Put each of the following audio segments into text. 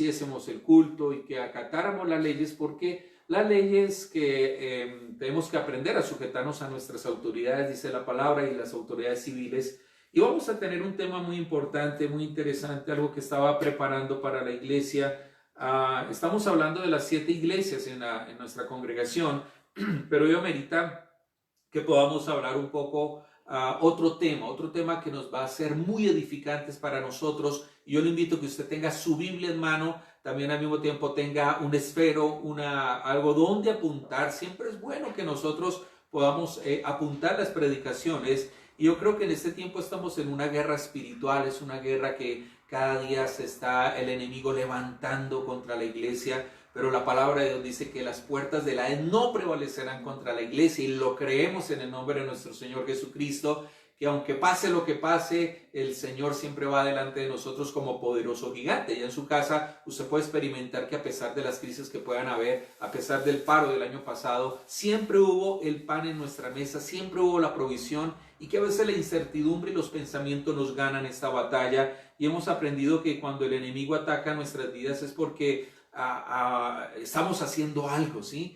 hiciésemos el culto y que acatáramos las leyes, porque las leyes que tenemos que aprender a sujetarnos a nuestras autoridades, dice la palabra, y las autoridades civiles. Y vamos a tener un tema muy importante, muy interesante, algo que estaba preparando para la iglesia. Estamos hablando de las 7 iglesias en nuestra congregación, pero yo merita que podamos hablar un poco otro tema que nos va a ser muy edificantes para nosotros. Y yo le invito a que usted tenga su Biblia en mano, también al mismo tiempo tenga un esfero, algo donde apuntar. Siempre es bueno que nosotros podamos apuntar las predicaciones. Y yo creo que en este tiempo estamos en una guerra espiritual, es una guerra que cada día se está el enemigo levantando contra la iglesia, pero la palabra de Dios dice que las puertas de la Hades no prevalecerán contra la iglesia, y lo creemos en el nombre de nuestro Señor Jesucristo, que aunque pase lo que pase, el Señor siempre va delante de nosotros como poderoso gigante. Y en su casa usted puede experimentar que a pesar de las crisis que puedan haber, a pesar del paro del año pasado, siempre hubo el pan en nuestra mesa, siempre hubo la provisión, y que a veces la incertidumbre y los pensamientos nos ganan esta batalla. Y hemos aprendido que cuando el enemigo ataca nuestras vidas es porque estamos haciendo algo, ¿sí?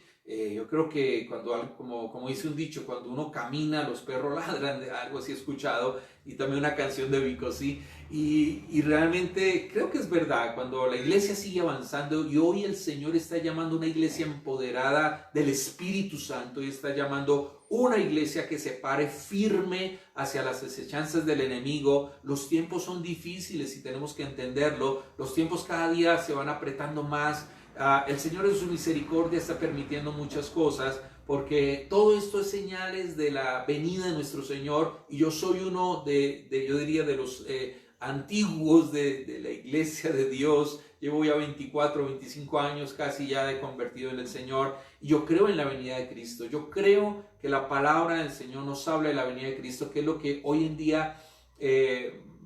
Yo creo que como dice un dicho, cuando uno camina, los perros ladran, algo así he escuchado, y también una canción de Vico, ¿sí? Y realmente creo que es verdad, cuando la iglesia sigue avanzando, y hoy el Señor está llamando una iglesia empoderada del Espíritu Santo, y está llamando una iglesia que se pare firme hacia las acechanzas del enemigo. Los tiempos son difíciles y tenemos que entenderlo. Los tiempos cada día se van apretando más. El Señor en su misericordia está permitiendo muchas cosas, porque todo esto es señales de la venida de nuestro Señor. Y yo soy uno yo diría, de los antiguos de la iglesia de Dios. Llevo ya 24, 25 años casi ya de convertido en el Señor, y yo creo en la venida de Cristo. Yo creo que la palabra del Señor nos habla de la venida de Cristo, que es lo que hoy en día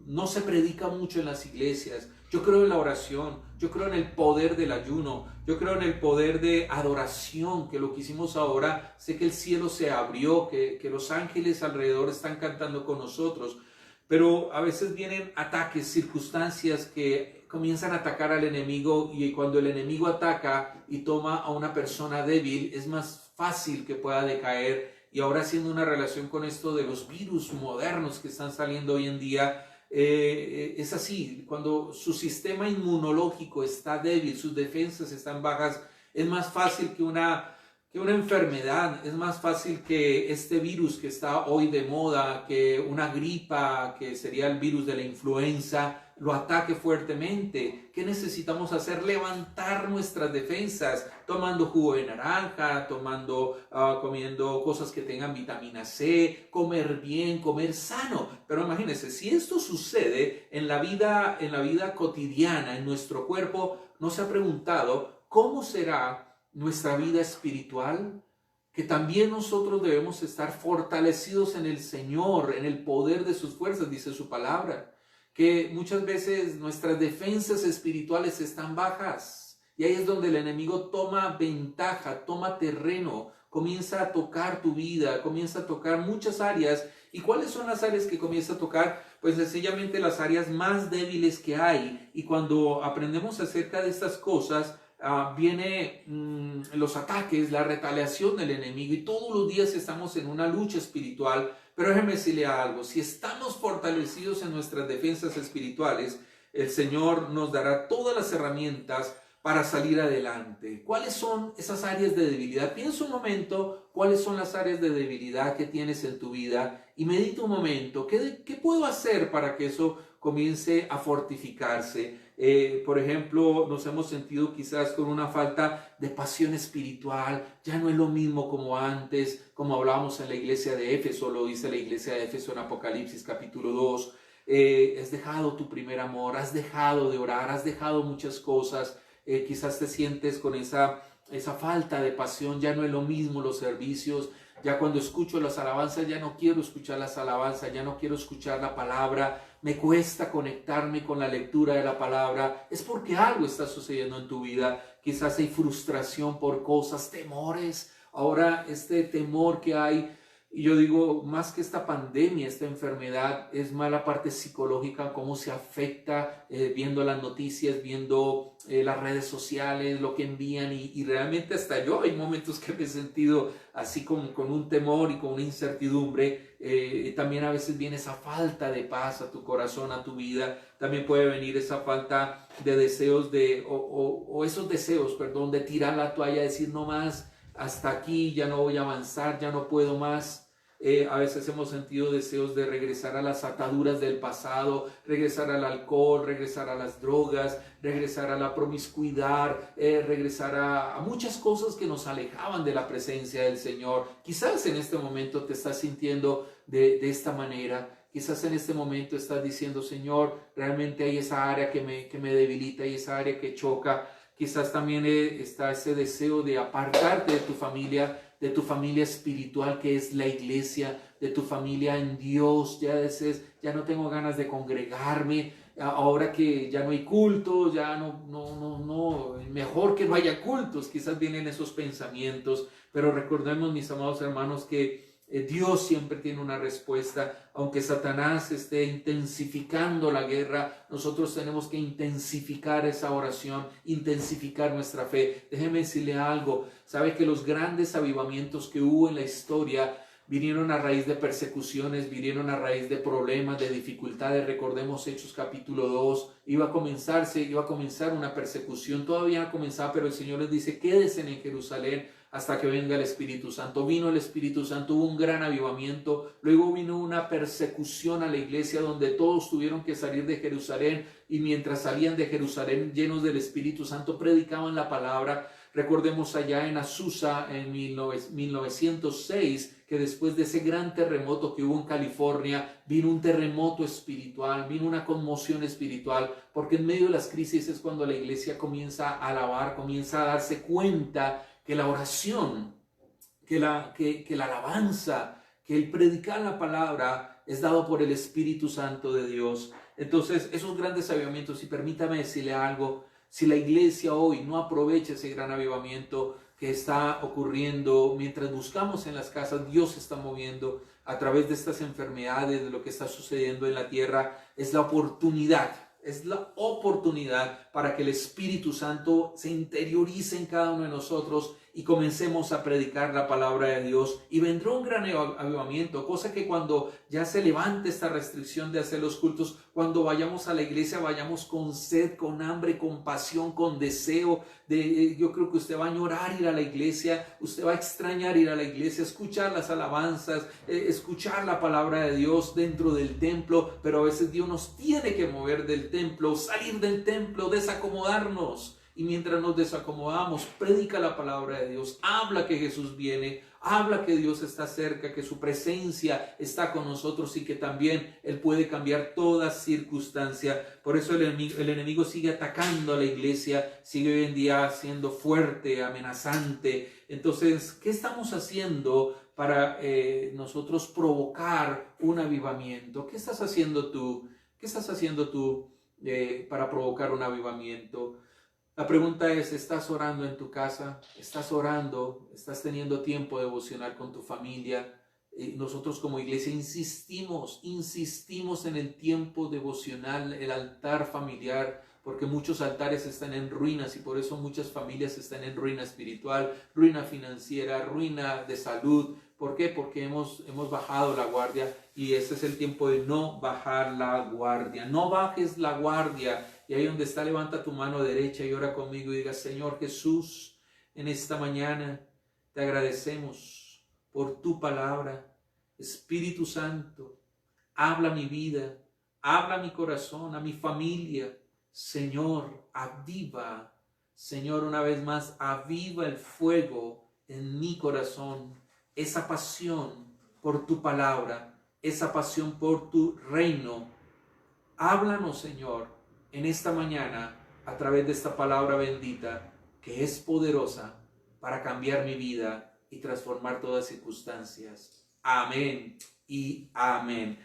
no se predica mucho en las iglesias. Yo creo en la oración, yo creo en el poder del ayuno, yo creo en el poder de adoración, que lo que hicimos ahora, sé que el cielo se abrió, que los ángeles alrededor están cantando con nosotros, pero a veces vienen ataques, circunstancias que comienzan a atacar al enemigo, y cuando el enemigo ataca y toma a una persona débil, es más fácil que pueda decaer. Y ahora, haciendo una relación con esto de los virus modernos que están saliendo hoy en día, es así. Cuando su sistema inmunológico está débil, sus defensas están bajas, es más fácil que una enfermedad, es más fácil que este virus que está hoy de moda, que una gripa, que sería el virus de la influenza, lo ataque fuertemente. ¿Qué necesitamos hacer? Levantar nuestras defensas, tomando jugo de naranja, comiendo cosas que tengan vitamina C, comer bien, comer sano. Pero imagínense, si esto sucede en la vida cotidiana, en nuestro cuerpo, ¿no se ha preguntado cómo será nuestra vida espiritual? Que también nosotros debemos estar fortalecidos en el Señor, en el poder de sus fuerzas, dice su palabra. Que muchas veces nuestras defensas espirituales están bajas, y ahí es donde el enemigo toma ventaja, toma terreno, comienza a tocar tu vida, comienza a tocar muchas áreas. ¿Y cuáles son las áreas que comienza a tocar? Pues sencillamente las áreas más débiles que hay. Y cuando aprendemos acerca de estas cosas, vienen los ataques, la retaliación del enemigo, y todos los días estamos en una lucha espiritual. Pero déjeme decirle algo: si estamos fortalecidos en nuestras defensas espirituales, el Señor nos dará todas las herramientas para salir adelante. ¿Cuáles son esas áreas de debilidad? Piensa un momento, ¿cuáles son las áreas de debilidad que tienes en tu vida? Y medita un momento, ¿qué puedo hacer para que eso comience a fortificarse? Por ejemplo, nos hemos sentido quizás con una falta de pasión espiritual. Ya no es lo mismo como antes, como hablábamos en la iglesia de Éfeso, lo dice la iglesia de Éfeso en Apocalipsis capítulo 2. Has dejado tu primer amor, has dejado de orar, has dejado muchas cosas. Quizás te sientes con esa falta de pasión. Ya no es lo mismo los servicios. Ya cuando escucho las alabanzas, ya no quiero escuchar las alabanzas, ya no quiero escuchar la palabra. Me cuesta conectarme con la lectura de la palabra. Es porque algo está sucediendo en tu vida. Quizás hay frustración por cosas, temores. Ahora este temor que hay, Y yo digo, más que esta pandemia, esta enfermedad, es más la parte psicológica, cómo se afecta viendo las noticias, viendo las redes sociales, lo que envían. Y realmente hasta yo hay momentos que me he sentido así con un temor y con una incertidumbre. También a veces viene esa falta de paz a tu corazón, a tu vida. También puede venir esa falta de deseos, o esos deseos, perdón, de tirar la toalla, decir no más, hasta aquí, ya no voy a avanzar, ya no puedo más. A veces hemos sentido deseos de regresar a las ataduras del pasado, regresar al alcohol, regresar a las drogas, regresar a la promiscuidad, regresar a muchas cosas que nos alejaban de la presencia del Señor. Quizás en este momento te estás sintiendo de esta manera. Quizás en este momento estás diciendo, Señor, realmente hay esa área que me debilita y esa área que choca. Quizás también está ese deseo de apartarte de tu familia espiritual que es la iglesia, de tu familia en Dios. Ya dices, ya no tengo ganas de congregarme, ahora que ya no hay cultos, ya no, mejor que no haya cultos. Quizás vienen esos pensamientos, pero recordemos, mis amados hermanos, que Dios siempre tiene una respuesta. Aunque Satanás esté intensificando la guerra, nosotros tenemos que intensificar esa oración, intensificar nuestra fe. Déjeme decirle algo, sabe que los grandes avivamientos que hubo en la historia vinieron a raíz de persecuciones, vinieron a raíz de problemas, de dificultades. Recordemos Hechos capítulo 2, iba a comenzar una persecución, todavía no comenzaba, pero el Señor les dice, quédense en Jerusalén hasta que venga el Espíritu Santo. Vino el Espíritu Santo, hubo un gran avivamiento, luego vino una persecución a la iglesia donde todos tuvieron que salir de Jerusalén, y mientras salían de Jerusalén llenos del Espíritu Santo predicaban la palabra. Recordemos allá en Azusa en 1906 que después de ese gran terremoto que hubo en California, vino un terremoto espiritual, vino una conmoción espiritual, porque en medio de las crisis es cuando la iglesia comienza a alabar, comienza a darse cuenta que la oración, que la alabanza, que el predicar la palabra es dado por el Espíritu Santo de Dios. Entonces, esos grandes avivamientos, y permítame decirle algo, si la iglesia hoy no aprovecha ese gran avivamiento que está ocurriendo, mientras buscamos en las casas, Dios se está moviendo a través de estas enfermedades, de lo que está sucediendo en la tierra, es la oportunidad para que el Espíritu Santo se interiorice en cada uno de nosotros y comencemos a predicar la palabra de Dios, y vendrá un gran avivamiento, cosa que cuando ya se levante esta restricción de hacer los cultos, cuando vayamos a la iglesia, vayamos con sed, con hambre, con pasión, con deseo. Yo creo que usted va a añorar ir a la iglesia, usted va a extrañar ir a la iglesia, escuchar las alabanzas, escuchar la palabra de Dios dentro del templo, pero a veces Dios nos tiene que mover del templo, salir del templo, desacomodarnos. Y mientras nos desacomodamos, predica la palabra de Dios, habla que Jesús viene, habla que Dios está cerca, que su presencia está con nosotros y que también Él puede cambiar toda circunstancia. Por eso el enemigo sigue atacando a la iglesia, sigue hoy en día siendo fuerte, amenazante. Entonces, ¿qué estamos haciendo para nosotros provocar un avivamiento? ¿Qué estás haciendo tú? ¿Qué estás haciendo tú para provocar un avivamiento? La pregunta es, ¿estás orando en tu casa? ¿Estás orando? ¿Estás teniendo tiempo devocional con tu familia? Nosotros como iglesia insistimos en el tiempo devocional, el altar familiar, porque muchos altares están en ruinas y por eso muchas familias están en ruina espiritual, ruina financiera, ruina de salud. ¿Por qué? Porque hemos bajado la guardia, y este es el tiempo de no bajar la guardia. No bajes la guardia. Y ahí donde está, levanta tu mano derecha y ora conmigo y diga, Señor Jesús, en esta mañana te agradecemos por tu palabra. Espíritu Santo, habla mi vida, habla mi corazón, a mi familia. Señor, aviva, Señor, una vez más, aviva el fuego en mi corazón, esa pasión por tu palabra, esa pasión por tu reino. Háblanos, Señor, en esta mañana a través de esta palabra bendita que es poderosa para cambiar mi vida y transformar todas circunstancias. Amén y amén.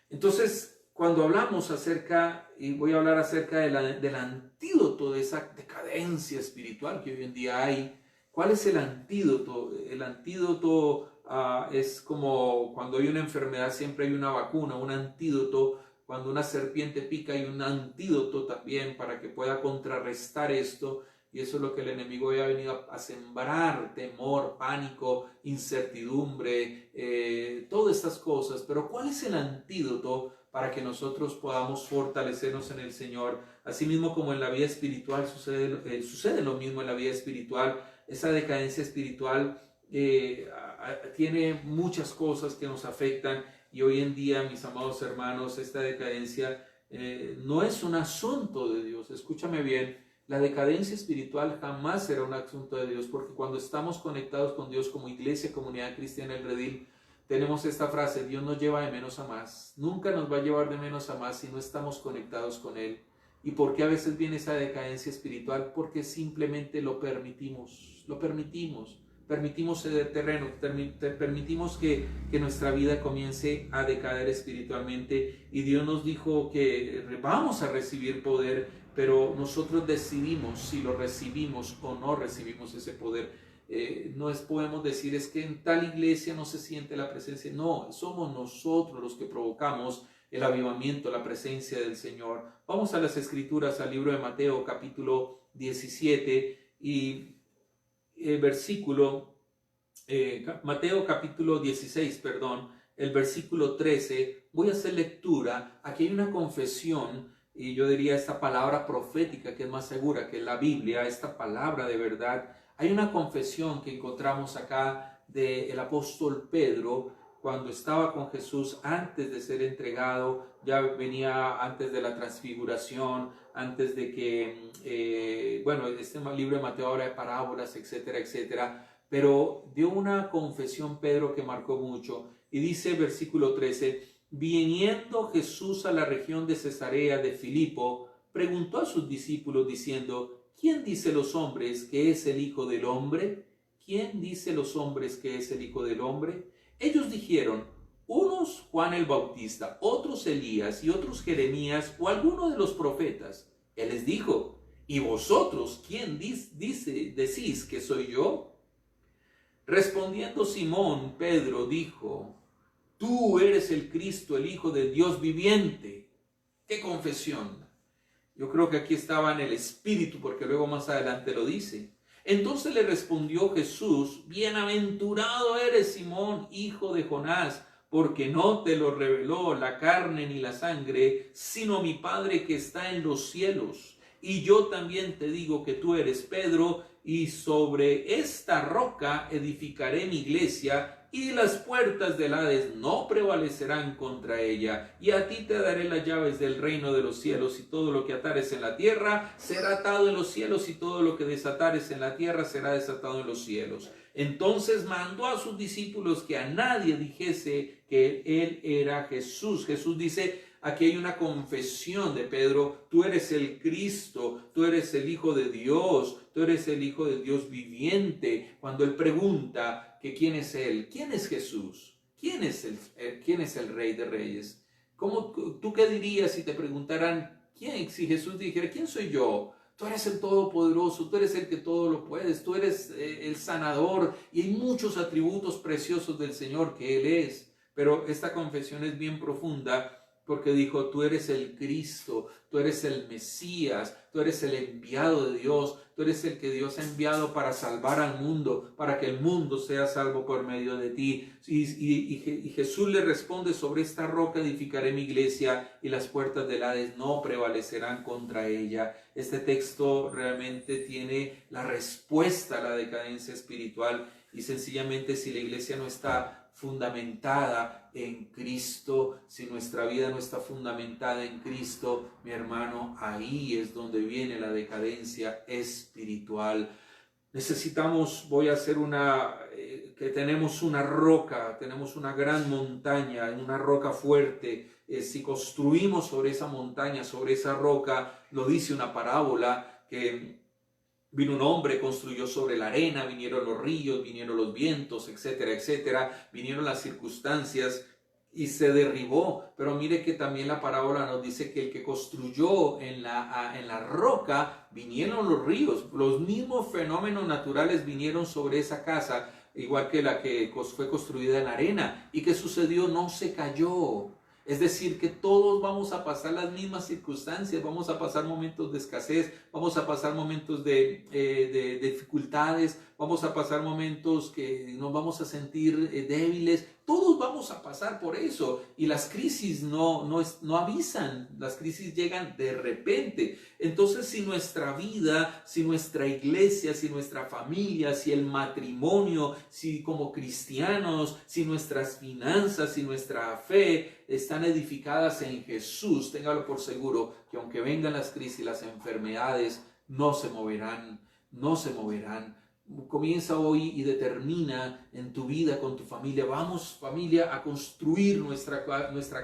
Entonces, cuando hablamos acerca, y voy a hablar acerca del antídoto de esa decadencia espiritual que hoy en día hay. ¿Cuál es el antídoto? El antídoto es como cuando hay una enfermedad siempre hay una vacuna, un antídoto. Cuando una serpiente pica hay un antídoto también para que pueda contrarrestar esto. Y eso es lo que el enemigo había venido a sembrar: temor, pánico, incertidumbre, todas estas cosas. Pero ¿cuál es el antídoto para que nosotros podamos fortalecernos en el Señor? Asimismo como en la vida espiritual sucede lo mismo en la vida espiritual. Esa decadencia espiritual tiene muchas cosas que nos afectan, y hoy en día, mis amados hermanos, esta decadencia no es un asunto de Dios. Escúchame bien, la decadencia espiritual jamás será un asunto de Dios, porque cuando estamos conectados con Dios como iglesia, comunidad cristiana El Redil, tenemos esta frase: Dios nos lleva de menos a más. Nunca nos va a llevar de menos a más si no estamos conectados con Él. ¿Y por qué a veces viene esa decadencia espiritual? Porque simplemente lo permitimos, permitimos ceder terreno, permitimos que nuestra vida comience a decaer espiritualmente. Y Dios nos dijo que vamos a recibir poder, pero nosotros decidimos si lo recibimos o no recibimos ese poder. No podemos decir es que en tal iglesia no se siente la presencia. No, somos nosotros los que provocamos el avivamiento, la presencia del Señor. Vamos a las Escrituras, al libro de Mateo capítulo 17 y Mateo capítulo 16, el versículo 13. Voy a hacer lectura. Aquí hay una confesión, y yo diría esta palabra profética que es más segura que la Biblia, esta palabra de verdad. Hay una confesión que encontramos acá del apóstol Pedro cuando estaba con Jesús antes de ser entregado. Ya venía antes de la transfiguración, antes de que, este libro de Mateo habla de parábolas, etcétera, etcétera. Pero dio una confesión Pedro que marcó mucho. Y dice versículo 13: viniendo Jesús a la región de Cesarea de Filipo, preguntó a sus discípulos diciendo: ¿quién dice los hombres que es el Hijo del Hombre? ¿Quién dice los hombres que es el Hijo del Hombre? Ellos dijeron: unos Juan el Bautista, otros Elías y otros Jeremías o alguno de los profetas. Él les dijo: ¿y vosotros quién decís que soy yo? Respondiendo Simón Pedro dijo: tú eres el Cristo, el Hijo del Dios viviente. ¡Qué confesión! Yo creo que aquí estaba en el Espíritu, porque luego más adelante lo dice. Entonces le respondió Jesús: bienaventurado eres, Simón, hijo de Jonás, porque no te lo reveló la carne ni la sangre, sino mi Padre que está en los cielos. Y yo también te digo que tú eres Pedro, y sobre esta roca edificaré mi iglesia, y las puertas del Hades no prevalecerán contra ella. Y a ti te daré las llaves del reino de los cielos, y todo lo que atares en la tierra será atado en los cielos, y todo lo que desatares en la tierra será desatado en los cielos. Entonces mandó a sus discípulos que a nadie dijese que él era Jesús. Jesús dice: aquí hay una confesión de Pedro: tú eres el Cristo, tú eres el Hijo de Dios, tú eres el Hijo de Dios viviente. Cuando él pregunta que quién es él, quién es Jesús, quién es el Rey de Reyes. ¿Tú qué dirías si te preguntaran si Jesús dijera: ¿quién soy yo? Tú eres el Todopoderoso, tú eres el que todo lo puedes, tú eres el sanador, y hay muchos atributos preciosos del Señor que Él es. Pero esta confesión es bien profunda, porque dijo: tú eres el Cristo, tú eres el Mesías, tú eres el enviado de Dios, tú eres el que Dios ha enviado para salvar al mundo, para que el mundo sea salvo por medio de ti. Y Jesús le responde: sobre esta roca edificaré mi iglesia, y las puertas del Hades no prevalecerán contra ella. Este texto realmente tiene la respuesta a la decadencia espiritual, y sencillamente, si la iglesia no está fundamentada en Cristo, si nuestra vida no está fundamentada en Cristo, mi hermano, ahí es donde viene la decadencia espiritual. Voy a hacer que tenemos una roca, tenemos una gran montaña, una roca fuerte. Si construimos sobre esa montaña, sobre esa roca, lo dice una parábola, que vino un hombre, construyó sobre la arena, vinieron los ríos, vinieron los vientos, etcétera, etcétera, vinieron las circunstancias y se derribó. Pero mire que también la parábola nos dice que el que construyó en la roca, vinieron los ríos, los mismos fenómenos naturales vinieron sobre esa casa, igual que la que fue construida en arena. ¿Y qué sucedió? No se cayó. Es decir, que todos vamos a pasar las mismas circunstancias, vamos a pasar momentos de escasez, vamos a pasar momentos de dificultades, vamos a pasar momentos que nos vamos a sentir débiles. Todos vamos a pasar por eso, y las crisis no avisan, las crisis llegan de repente. Entonces, si nuestra vida, si nuestra iglesia, si nuestra familia, si el matrimonio, si como cristianos, si nuestras finanzas, si nuestra fe están edificadas en Jesús, téngalo por seguro que aunque vengan las crisis, las enfermedades, no se moverán, no se moverán. Comienza hoy y determina en tu vida, con tu familia. Vamos, familia, a construir nuestra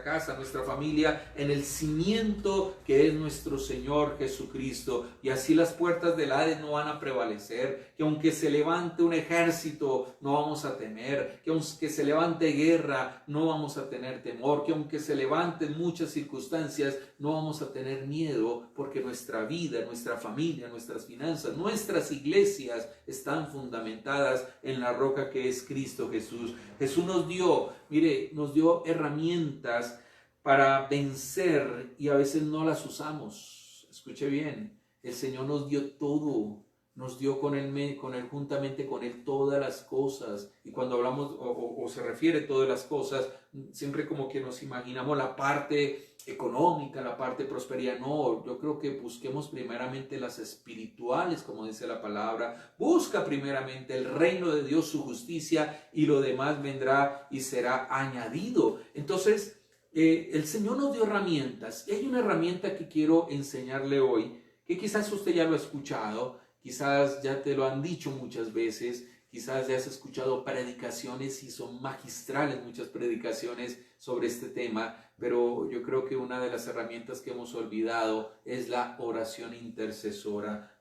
casa, nuestra familia en el cimiento que es nuestro Señor Jesucristo. Y así las puertas del Hades no van a prevalecer. Que aunque se levante un ejército, no vamos a temer. Que aunque se levante guerra, no vamos a tener temor. Que aunque se levanten muchas circunstancias, no vamos a tener miedo, porque nuestra vida, nuestra familia, nuestras finanzas, nuestras iglesias están fundamentadas en la roca que es Cristo Jesús. Jesús nos dio herramientas para vencer y a veces no las usamos. Escuche bien, el Señor nos dio todo. Nos dio juntamente con Él todas las cosas. Y cuando hablamos o se refiere a todas las cosas, siempre como que nos imaginamos la parte económica, la parte de prosperidad. No, yo creo que busquemos primeramente las espirituales, como dice la palabra. Busca primeramente el reino de Dios, su justicia, y lo demás vendrá y será añadido. Entonces, el Señor nos dio herramientas. Y hay una herramienta que quiero enseñarle hoy, que quizás usted ya lo ha escuchado. Quizás ya te lo han dicho muchas veces, quizás ya has escuchado predicaciones y son magistrales muchas predicaciones sobre este tema, pero yo creo que una de las herramientas que hemos olvidado es la oración intercesora.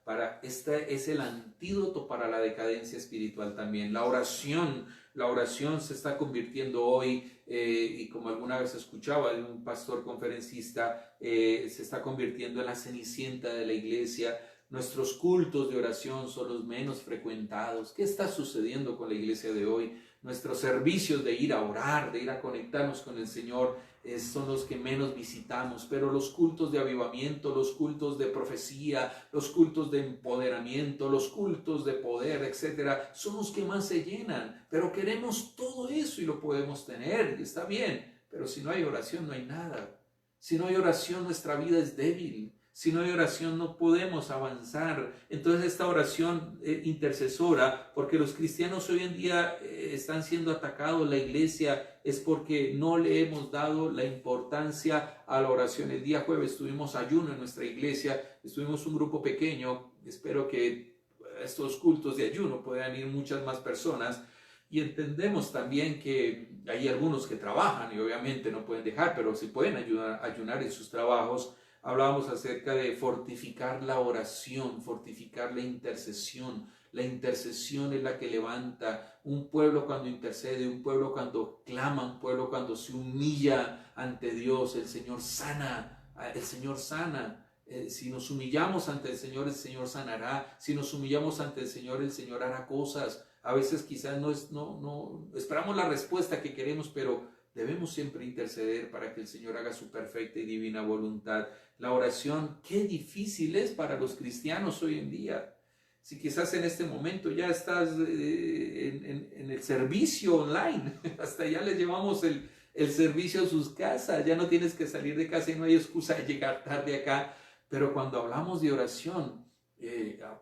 Este es el antídoto para la decadencia espiritual también. La oración se está convirtiendo hoy, y como alguna vez escuchaba de un pastor conferencista, se está convirtiendo en la cenicienta de la iglesia. Nuestros cultos de oración son los menos frecuentados. ¿Qué está sucediendo con la iglesia de hoy? Nuestros servicios de ir a orar, de ir a conectarnos con el Señor, son los que menos visitamos. Pero los cultos de avivamiento, los cultos de profecía, los cultos de empoderamiento, los cultos de poder, etcétera, son los que más se llenan. Pero queremos todo eso y lo podemos tener, y está bien. Pero si no hay oración, no hay nada. Si no hay oración, nuestra vida es débil. Si no hay oración, no podemos avanzar. Entonces esta oración intercesora, porque los cristianos hoy en día están siendo atacados, la iglesia, es porque no le hemos dado la importancia a la oración. El día jueves tuvimos ayuno en nuestra iglesia, estuvimos un grupo pequeño. Espero que a estos cultos de ayuno puedan ir muchas más personas. Y entendemos también que hay algunos que trabajan y obviamente no pueden dejar, pero si pueden ayunar en sus trabajos. Hablábamos acerca de fortificar la oración, fortificar la intercesión. La intercesión es la que levanta un pueblo cuando intercede, un pueblo cuando clama, un pueblo cuando se humilla ante Dios. El Señor sana, el Señor sana. Si nos humillamos ante el Señor sanará. Si nos humillamos ante el Señor hará cosas. A veces quizás no esperamos la respuesta que queremos, pero debemos siempre interceder para que el Señor haga su perfecta y divina voluntad. La oración, qué difícil es para los cristianos hoy en día. Si quizás en este momento ya estás en el servicio online, hasta ya les llevamos el servicio a sus casas, ya no tienes que salir de casa y no hay excusa de llegar tarde acá. Pero cuando hablamos de oración,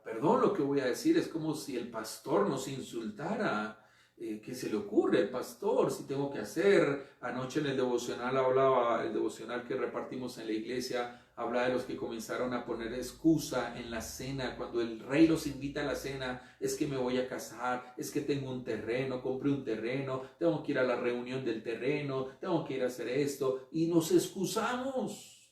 perdón lo que voy a decir, es como si el pastor nos insultara. ¿Qué se le ocurre al pastor? Si tengo que hacer. Anoche en el devocional hablaba, el devocional que repartimos en la iglesia, hablaba de los que comenzaron a poner excusa en la cena. Cuando el rey los invita a la cena, es que me voy a casar, es que tengo un terreno, compré un terreno, tengo que ir a la reunión del terreno, tengo que ir a hacer esto. Y nos excusamos.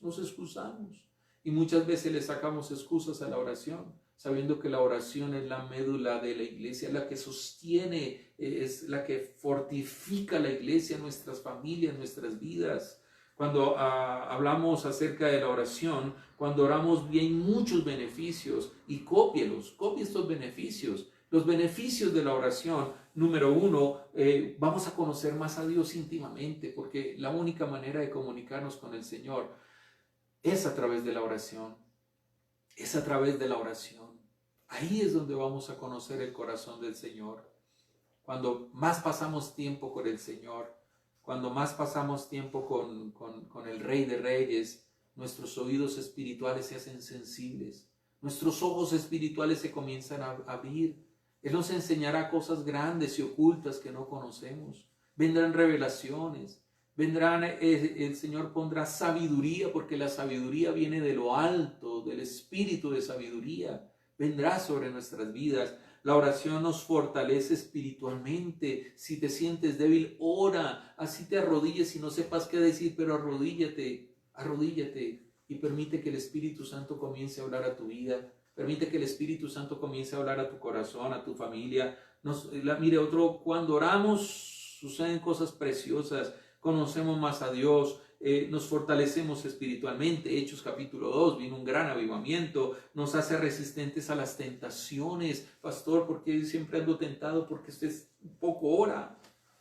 Y muchas veces le sacamos excusas a la oración, sabiendo que la oración es la médula de la iglesia, la que sostiene, es la que fortifica la iglesia, nuestras familias, nuestras vidas. Cuando hablamos acerca de la oración, cuando oramos bien, muchos beneficios, y copie estos beneficios. Los beneficios de la oración, número uno, vamos a conocer más a Dios íntimamente, porque la única manera de comunicarnos con el Señor es a través de la oración. Es a través de la oración. Ahí es donde vamos a conocer el corazón del Señor. Cuando más pasamos tiempo con el Señor, cuando más pasamos tiempo con el Rey de Reyes, nuestros oídos espirituales se hacen sensibles, nuestros ojos espirituales se comienzan a abrir. Él nos enseñará cosas grandes y ocultas que no conocemos. Vendrán revelaciones, el Señor pondrá sabiduría, porque la sabiduría viene de lo alto, del espíritu de sabiduría. Vendrá sobre nuestras vidas. La oración nos fortalece espiritualmente. Si te sientes débil, ora. Así te arrodilles y no sepas qué decir, pero arrodíllate y permite que el Espíritu Santo comience a hablar a tu vida. Permite que el Espíritu Santo comience a hablar a tu corazón, a tu familia. Cuando oramos suceden cosas preciosas. Conocemos más a Dios, nos fortalecemos espiritualmente. Hechos capítulo 2, vino un gran avivamiento, nos hace resistentes a las tentaciones. Pastor, ¿por qué siempre ando tentado? Porque usted poco ora.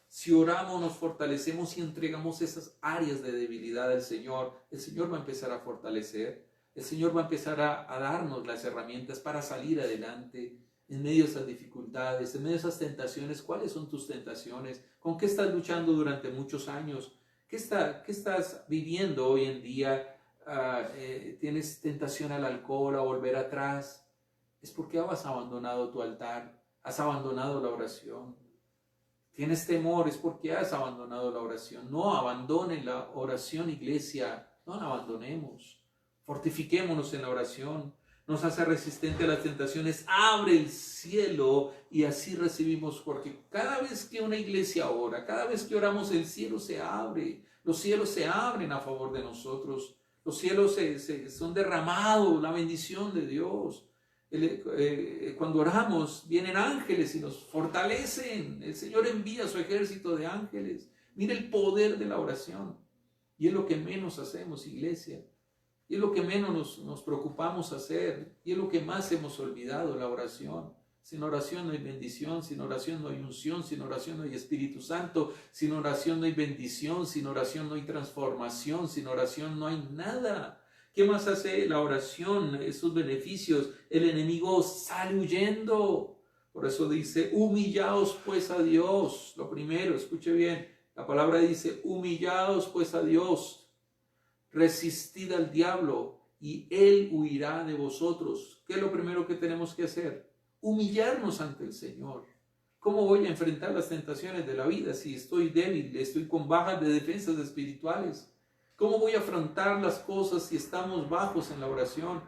Si oramos, nos fortalecemos y entregamos esas áreas de debilidad al Señor, el Señor va a empezar a fortalecer, el Señor va a empezar a darnos las herramientas para salir adelante en medio de esas dificultades, en medio de esas tentaciones. ¿Cuáles son tus tentaciones? ¿Con qué estás luchando durante muchos años? ¿Qué estás viviendo hoy en día? ¿Tienes tentación al alcohol, a volver atrás? Es porque has abandonado tu altar, has abandonado la oración. ¿Tienes temor? Es porque has abandonado la oración. No abandonen la oración, iglesia, no la abandonemos. Fortifiquémonos en la oración. Nos hace resistente a las tentaciones, abre el cielo y así recibimos, porque cada vez que una iglesia ora, cada vez que oramos, el cielo se abre, los cielos se abren a favor de nosotros, los cielos son derramados, la bendición de Dios. Cuando oramos, vienen ángeles y nos fortalecen, el Señor envía su ejército de ángeles. Mira el poder de la oración, y es lo que menos hacemos, iglesia. Y es lo que menos nos preocupamos hacer. Y es lo que más hemos olvidado, la oración. Sin oración no hay bendición, sin oración no hay unción, sin oración no hay Espíritu Santo, sin oración no hay bendición, sin oración no hay transformación, sin oración no hay nada. ¿Qué más hace la oración? Esos beneficios. El enemigo sale huyendo. Por eso dice, humillaos pues a Dios. Lo primero, escuche bien, la palabra dice, humillaos pues a Dios. Resistid al diablo y él huirá de vosotros. ¿Qué es lo primero que tenemos que hacer? Humillarnos ante el Señor. ¿Cómo voy a enfrentar las tentaciones de la vida si estoy débil, estoy con bajas de defensas espirituales? ¿Cómo voy a afrontar las cosas si estamos bajos en la oración?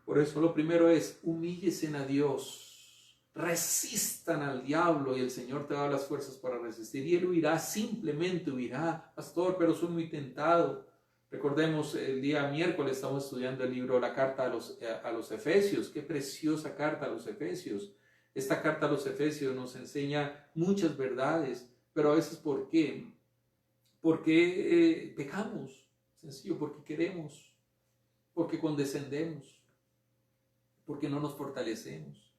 Por eso lo primero es, humíllesen a Dios. Resistan al diablo y el Señor te da las fuerzas para resistir. Y él huirá, simplemente huirá. Pastor, pero soy muy tentado. Recordemos, el día miércoles estamos estudiando el libro, la carta a los Efesios. Qué preciosa carta a los Efesios. Esta carta a los Efesios nos enseña muchas verdades, pero a veces ¿por qué? Porque pecamos, sencillo, porque queremos, porque condescendemos, porque no nos fortalecemos.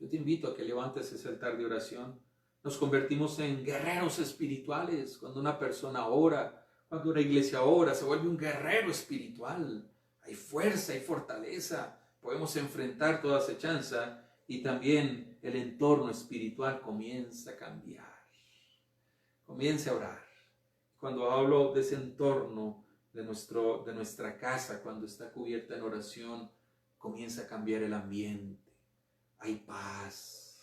Yo te invito a que levantes ese altar de oración. Nos convertimos en guerreros espirituales cuando una persona ora. Cuando una iglesia ora, se vuelve un guerrero espiritual. Hay fuerza, hay fortaleza. Podemos enfrentar toda acechanza y también el entorno espiritual comienza a cambiar. Comience a orar. Cuando hablo de ese entorno de nuestra casa, cuando está cubierta en oración, comienza a cambiar el ambiente. Hay paz.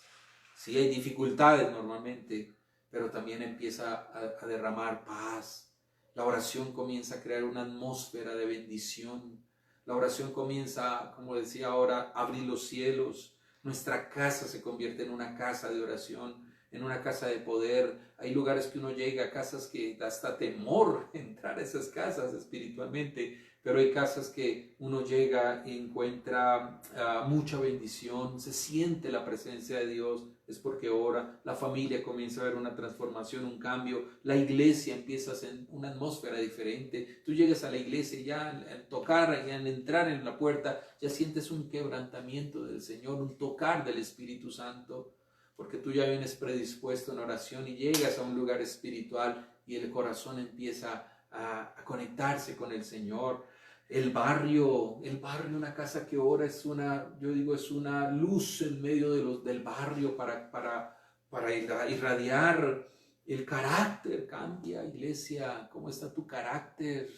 Sí, hay dificultades normalmente, pero también empieza a derramar paz. La oración comienza a crear una atmósfera de bendición. La oración comienza, como decía ahora, a abrir los cielos. Nuestra casa se convierte en una casa de oración, en una casa de poder. Hay lugares que uno llega, casas que da hasta temor entrar a esas casas espiritualmente, pero hay casas que uno llega y encuentra mucha bendición, se siente la presencia de Dios, es porque ora, la familia comienza a ver una transformación, un cambio, la iglesia empieza a ser una atmósfera diferente, tú llegas a la iglesia y ya al tocar, ya al entrar en la puerta, ya sientes un quebrantamiento del Señor, un tocar del Espíritu Santo, porque tú ya vienes predispuesto en oración y llegas a un lugar espiritual y el corazón empieza a conectarse con el Señor. El barrio, una casa que ora es es una luz en medio del barrio para irradiar. El carácter cambia, iglesia. ¿Cómo está tu carácter?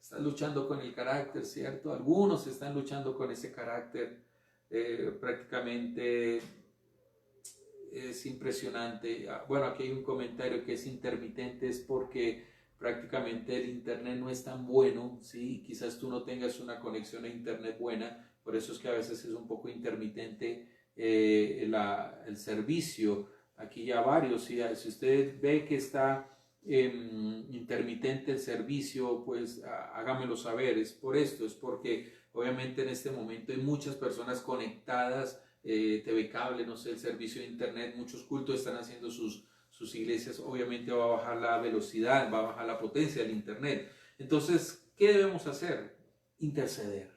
Estás luchando con el carácter, ¿cierto? Algunos están luchando con ese carácter. Prácticamente es impresionante. Bueno, aquí hay un comentario que es intermitente, es porque prácticamente el internet no es tan bueno, ¿sí? Quizás tú no tengas una conexión a internet buena, por eso es que a veces es un poco intermitente el servicio. Aquí ya varios, ¿sí? Si usted ve que está intermitente el servicio, pues hágamelo saber. Es por esto, es porque obviamente en este momento hay muchas personas conectadas, TV Cable, no sé, el servicio de internet, muchos cultos están haciendo sus iglesias, obviamente va a bajar la velocidad, va a bajar la potencia del internet. Entonces, ¿qué debemos hacer? Interceder.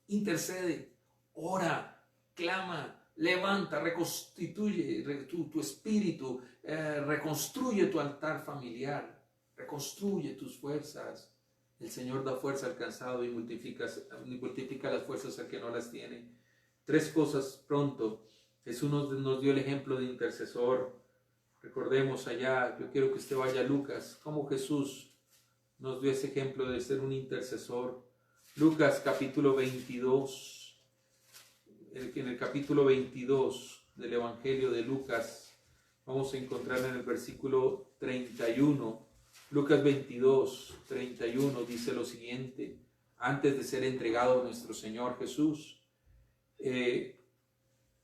Intercede, ora, clama, levanta, reconstituye tu espíritu, reconstruye tu altar familiar, reconstruye tus fuerzas. El Señor da fuerza al cansado y multiplica las fuerzas al que no las tiene. 3 cosas pronto. Jesús nos dio el ejemplo de intercesor. Recordemos allá, yo quiero que usted vaya a Lucas, cómo Jesús nos dio ese ejemplo de ser un intercesor. Lucas capítulo 22, en el capítulo 22 del Evangelio de Lucas, vamos a encontrar en el versículo 31, Lucas 22, 31 dice lo siguiente, antes de ser entregado nuestro Señor Jesús,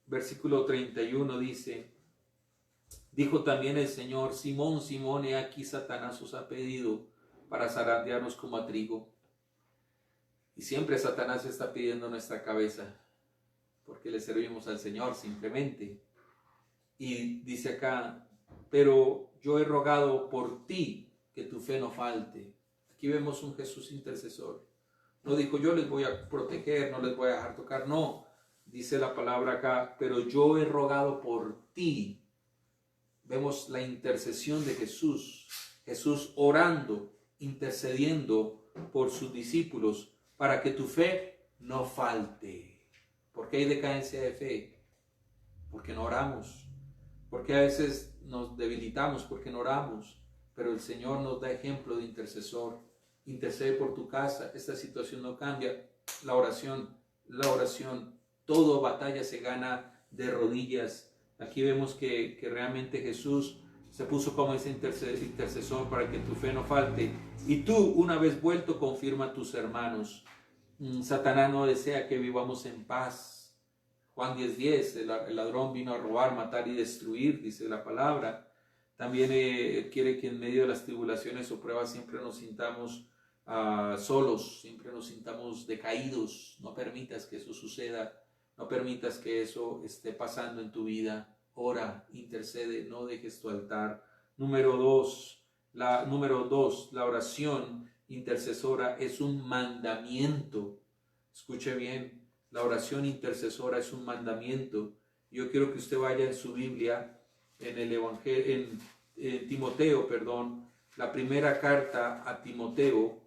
versículo 31 dice, dijo también el Señor, Simón, Simón, he aquí Satanás os ha pedido para zarandearnos como a trigo. Y siempre Satanás está pidiendo nuestra cabeza, porque le servimos al Señor simplemente. Y dice acá, pero yo he rogado por ti que tu fe no falte. Aquí vemos un Jesús intercesor. No dijo, yo les voy a proteger, no les voy a dejar tocar, no. Dice la palabra acá, pero yo he rogado por ti. Vemos la intercesión de Jesús, Jesús orando, intercediendo por sus discípulos para que tu fe no falte. ¿Por qué hay decadencia de fe? Porque no oramos, porque a veces nos debilitamos porque no oramos, pero el Señor nos da ejemplo de intercesor. Intercede por tu casa, esta situación no cambia. La oración, toda batalla se gana de rodillas. Aquí vemos que realmente Jesús se puso como ese intercesor para que tu fe no falte. Y tú, una vez vuelto, confirma a tus hermanos. Satanás no desea que vivamos en paz. Juan 10:10, el ladrón vino a robar, matar y destruir, dice la palabra. También quiere que en medio de las tribulaciones o pruebas siempre nos sintamos solos, siempre nos sintamos decaídos. No permitas que eso suceda. No permitas que eso esté pasando en tu vida. Ora, intercede, no dejes tu altar. Número dos, la oración intercesora es un mandamiento. Escuche bien, la oración intercesora es un mandamiento. Yo quiero que usted vaya en su Biblia, en el Evangelio, en Timoteo, la primera carta a Timoteo.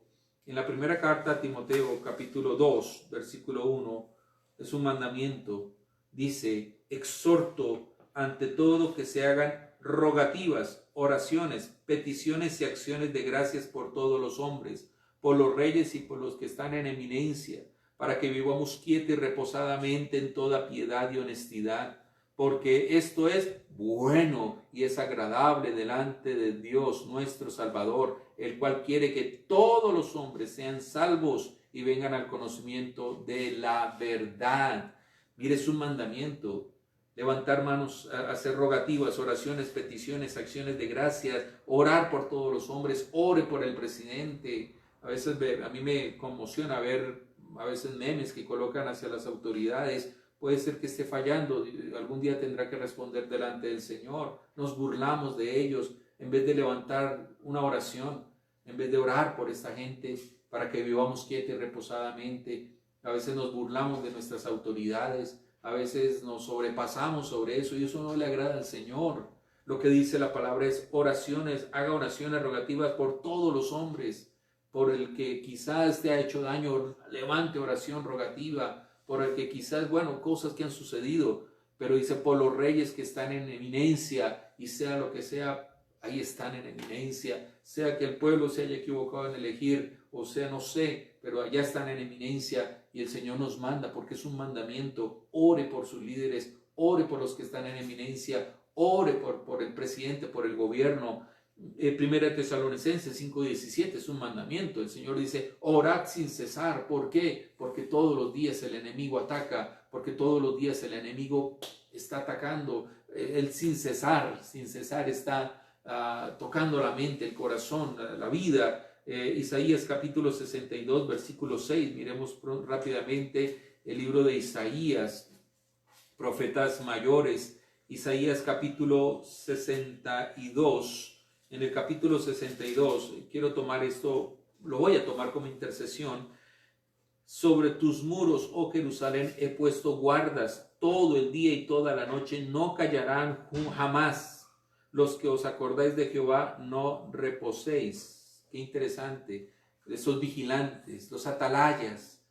En la primera carta a Timoteo, capítulo 2, versículo 1, es un mandamiento. Dice, exhorto ante todo que se hagan rogativas, oraciones, peticiones y acciones de gracias por todos los hombres, por los reyes y por los que están en eminencia, para que vivamos quieta y reposadamente en toda piedad y honestidad, porque esto es bueno y es agradable delante de Dios nuestro Salvador, el cual quiere que todos los hombres sean salvos y vengan al conocimiento de la verdad. Mire, es un mandamiento. Levantar manos, hacer rogativas, oraciones, peticiones, acciones de gracias, orar por todos los hombres, ore por el presidente, A veces a mí me conmociona ver a veces memes que colocan hacia las autoridades. Puede ser que esté fallando, algún día tendrá que responder delante del Señor. Nos burlamos de ellos en vez de levantar una oración, en vez de orar por esta gente para que vivamos quieta y reposadamente. A veces nos burlamos de nuestras autoridades, a veces nos sobrepasamos sobre eso y eso no le agrada al Señor. Lo que dice la palabra es oraciones, haga oraciones rogativas por todos los hombres, por el que quizás te ha hecho daño, levante oración rogativa, por el que quizás, cosas que han sucedido, pero dice por los reyes que están en eminencia y sea lo que sea, ahí están en eminencia, sea que el pueblo se haya equivocado en elegir, o sea, no sé, pero allá están en eminencia y el Señor nos manda porque es un mandamiento, ore por sus líderes, ore por los que están en eminencia, ore por el presidente, por el gobierno. Primera Tesalonicenses 5:17 es un mandamiento. El Señor dice, orad sin cesar. ¿Por qué? Porque todos los días el enemigo ataca, porque todos los días el enemigo está atacando. Él sin cesar está tocando la mente, el corazón, la vida. Isaías capítulo 62, versículo 6. Miremos rápidamente el libro de Isaías, profetas mayores. Isaías capítulo 62. En el capítulo 62, quiero tomar esto, lo voy a tomar como intercesión. Sobre tus muros, oh Jerusalén, he puesto guardas todo el día y toda la noche, no callarán jamás. Los que os acordáis de Jehová, no reposéis. Qué interesante. Esos vigilantes, los atalayas,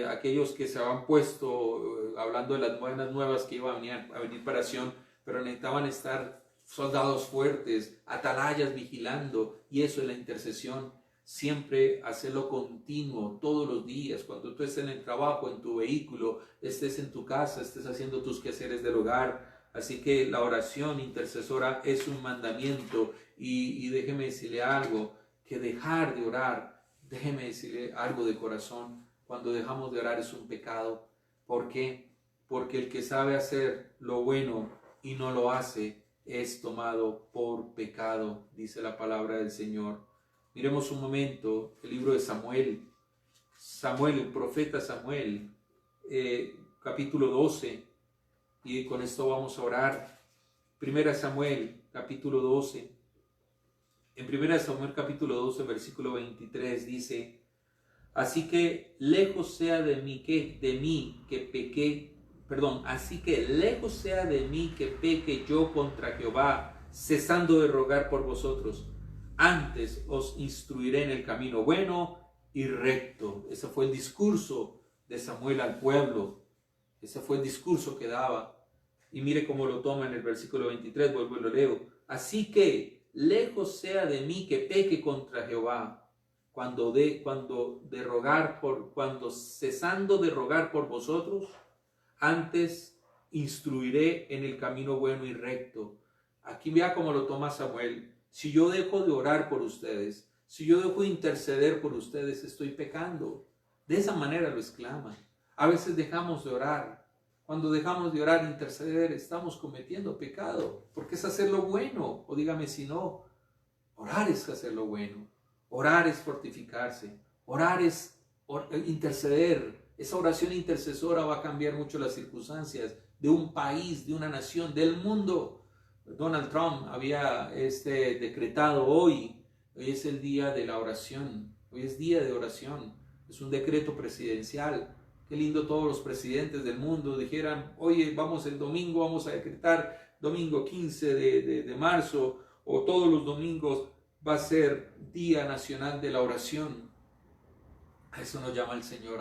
aquellos que se habían puesto, hablando de las buenas nuevas que iban a venir para Sión, pero necesitaban estar soldados fuertes, atalayas vigilando, y eso es la intercesión. Siempre hacerlo continuo, todos los días, cuando tú estés en el trabajo, en tu vehículo, estés en tu casa, estés haciendo tus quehaceres del hogar. Así que la oración intercesora es un mandamiento, y déjeme decirle algo, que dejar de orar, déjeme decirle algo de corazón, cuando dejamos de orar es un pecado. ¿Por qué? Porque el que sabe hacer lo bueno y no lo hace, es tomado por pecado, dice la palabra del Señor. Miremos un momento el libro de Samuel, el profeta Samuel, capítulo 12, y con esto vamos a orar. Primera Samuel, capítulo 12. En Primera Samuel, capítulo 12, versículo 23, dice, así que lejos sea de mí que peque yo contra Jehová, cesando de rogar por vosotros. Antes os instruiré en el camino bueno y recto. Ese fue el discurso de Samuel al pueblo. Ese fue el discurso que daba. Y mire cómo lo toma en el versículo 23, vuelvo y lo leo. Así que lejos sea de mí que peque contra Jehová, cuando cesando de rogar por vosotros, antes instruiré en el camino bueno y recto. Aquí vea cómo lo toma Samuel. Si yo dejo de orar por ustedes, si yo dejo de interceder por ustedes, estoy pecando. De esa manera lo exclama. A veces dejamos de orar. Cuando dejamos de orar e interceder, estamos cometiendo pecado, porque es hacer lo bueno. O dígame si no, orar es hacer lo bueno. Orar es fortificarse. Orar es interceder. Esa oración intercesora va a cambiar mucho las circunstancias de un país, de una nación, del mundo. Donald Trump había decretado hoy es el día de la oración, hoy es día de oración, es un decreto presidencial. Qué lindo todos los presidentes del mundo dijeran, oye, el domingo vamos a decretar, domingo 15 de marzo, o todos los domingos va a ser Día Nacional de la Oración. A eso nos llama el Señor.